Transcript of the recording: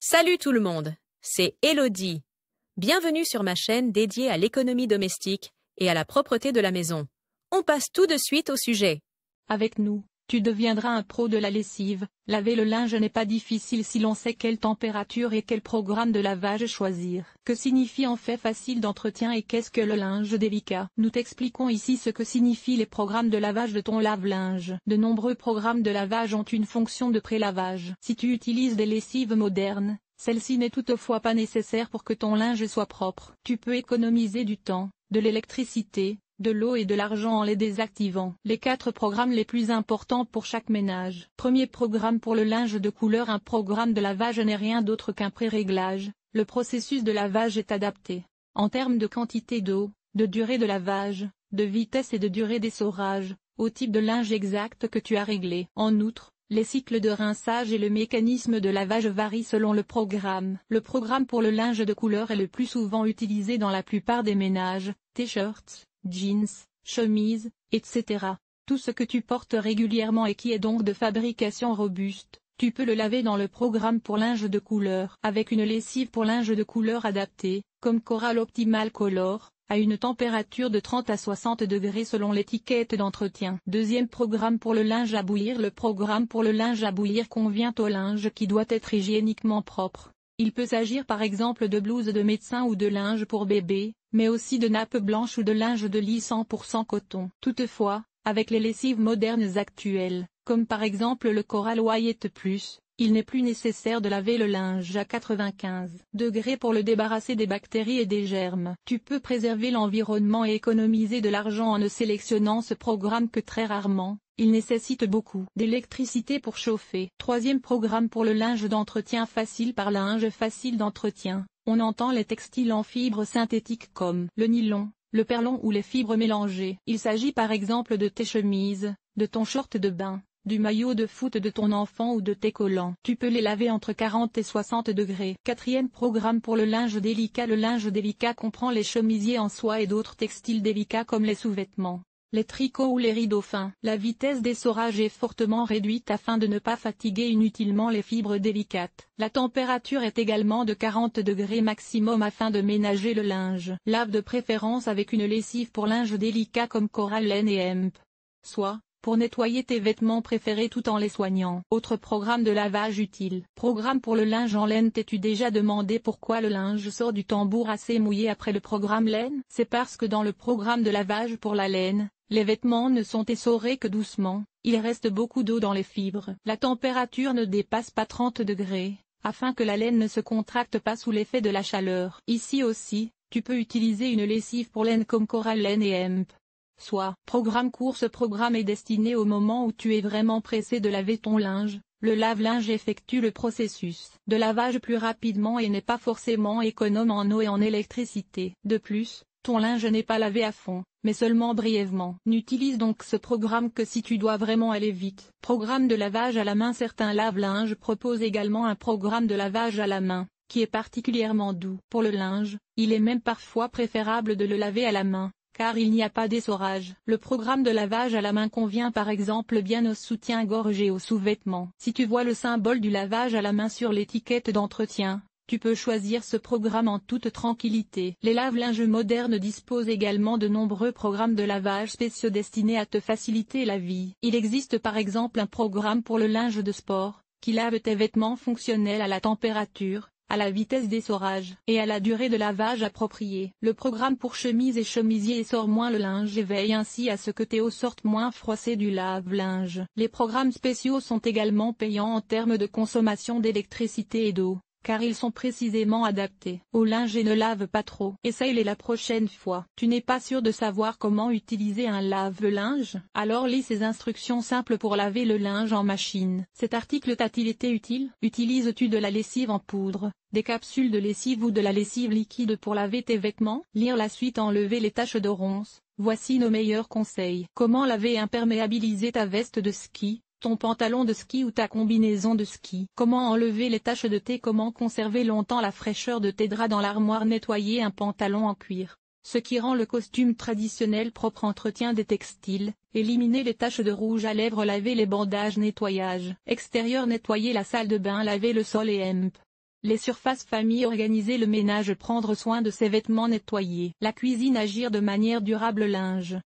Salut tout le monde, c'est Elodie. Bienvenue sur ma chaîne dédiée à l'économie domestique et à la propreté de la maison. On passe tout de suite au sujet. Avec nous, tu deviendras un pro de la lessive. Laver le linge n'est pas difficile si l'on sait quelle température et quel programme de lavage choisir. Que signifie en fait facile d'entretien et qu'est-ce que le linge délicat? Nous t'expliquons ici ce que signifient les programmes de lavage de ton lave-linge. De nombreux programmes de lavage ont une fonction de pré-lavage. Si tu utilises des lessives modernes, celle-ci n'est toutefois pas nécessaire pour que ton linge soit propre. Tu peux économiser du temps, de l'électricité, de l'eau et de l'argent en les désactivant. Les 4 programmes les plus importants pour chaque ménage. Premier programme pour le linge de couleur. Un programme de lavage n'est rien d'autre qu'un pré-réglage. Le processus de lavage est adapté en termes de quantité d'eau, de durée de lavage, de vitesse et de durée d'essorage, au type de linge exact que tu as réglé. En outre, les cycles de rinçage et le mécanisme de lavage varient selon le programme. Le programme pour le linge de couleur est le plus souvent utilisé dans la plupart des ménages, t-shirts, jeans, chemises, etc. Tout ce que tu portes régulièrement et qui est donc de fabrication robuste, tu peux le laver dans le programme pour linge de couleur. Avec une lessive pour linge de couleur adaptée, comme Coral Optimal Color, à une température de 30 à 60 degrés selon l'étiquette d'entretien. Deuxième programme pour le linge à bouillir. Le programme pour le linge à bouillir convient au linge qui doit être hygiéniquement propre. Il peut s'agir par exemple de blouses de médecin ou de linge pour bébé, mais aussi de nappes blanches ou de linge de lit 100% coton. Toutefois, avec les lessives modernes actuelles, comme par exemple le Coral White Plus, il n'est plus nécessaire de laver le linge à 95 degrés pour le débarrasser des bactéries et des germes. Tu peux préserver l'environnement et économiser de l'argent en ne sélectionnant ce programme que très rarement. Il nécessite beaucoup d'électricité pour chauffer. Troisième programme pour le linge d'entretien facile. Par linge facile d'entretien, on entend les textiles en fibres synthétiques comme le nylon, le perlon ou les fibres mélangées. Il s'agit par exemple de tes chemises, de ton short de bain, du maillot de foot de ton enfant ou de tes collants. Tu peux les laver entre 40 et 60 degrés. Quatrième programme pour le linge délicat. Le linge délicat comprend les chemisiers en soie et d'autres textiles délicats comme les sous-vêtements, les tricots ou les rideaux fins. La vitesse d'essorage est fortement réduite afin de ne pas fatiguer inutilement les fibres délicates. La température est également de 40 degrés maximum afin de ménager le linge. Lave de préférence avec une lessive pour linge délicat comme Coral Laine et Hemp. Soit pour nettoyer tes vêtements préférés tout en les soignant. Autre programme de lavage utile. Programme pour le linge en laine. T'es-tu déjà demandé pourquoi le linge sort du tambour assez mouillé après le programme laine? C'est parce que dans le programme de lavage pour la laine, les vêtements ne sont essorés que doucement, il reste beaucoup d'eau dans les fibres. La température ne dépasse pas 30 degrés, afin que la laine ne se contracte pas sous l'effet de la chaleur. Ici aussi, tu peux utiliser une lessive pour laine comme Coral Laine et Hemp. Soit programme court. Ce programme est destiné au moment où tu es vraiment pressé de laver ton linge. Le lave-linge effectue le processus de lavage plus rapidement et n'est pas forcément économe en eau et en électricité. De plus, ton linge n'est pas lavé à fond, mais seulement brièvement. N'utilise donc ce programme que si tu dois vraiment aller vite. Programme de lavage à la main. Certains lave-linges proposent également un programme de lavage à la main, qui est particulièrement doux. Pour le linge, il est même parfois préférable de le laver à la main, car il n'y a pas d'essorage. Le programme de lavage à la main convient par exemple bien aux soutiens-gorge et aux sous-vêtements. Si tu vois le symbole du lavage à la main sur l'étiquette d'entretien, tu peux choisir ce programme en toute tranquillité. Les lave-linges modernes disposent également de nombreux programmes de lavage spéciaux destinés à te faciliter la vie. Il existe par exemple un programme pour le linge de sport, qui lave tes vêtements fonctionnels à la température, à la vitesse d'essorage et à la durée de lavage appropriée. Le programme pour chemise et chemisier essore moins le linge et veille ainsi à ce que tes eaux sortent moins froissées du lave-linge. Les programmes spéciaux sont également payants en termes de consommation d'électricité et d'eau, car ils sont précisément adaptés au linge et ne lavent pas trop. Essaye-les la prochaine fois. Tu n'es pas sûr de savoir comment utiliser un lave-linge? Alors lis ces instructions simples pour laver le linge en machine. Cet article t'a-t-il été utile? Utilises-tu de la lessive en poudre, des capsules de lessive ou de la lessive liquide pour laver tes vêtements? Lire la suite. Enlever les taches de ronces. Voici nos meilleurs conseils. Comment laver et imperméabiliser ta veste de ski, ton pantalon de ski ou ta combinaison de ski? Comment enlever les taches de thé? Comment conserver longtemps la fraîcheur de tes draps dans l'armoire? Nettoyer un pantalon en cuir, ce qui rend le costume traditionnel propre. Entretien des textiles, éliminer les taches de rouge à lèvres. Laver les bandages. Nettoyage extérieur. Nettoyer la salle de bain. Laver le sol et Hemp. Les surfaces famille organiser le ménage prendre soin de ses vêtements nettoyer. La cuisine agir de manière durable linge.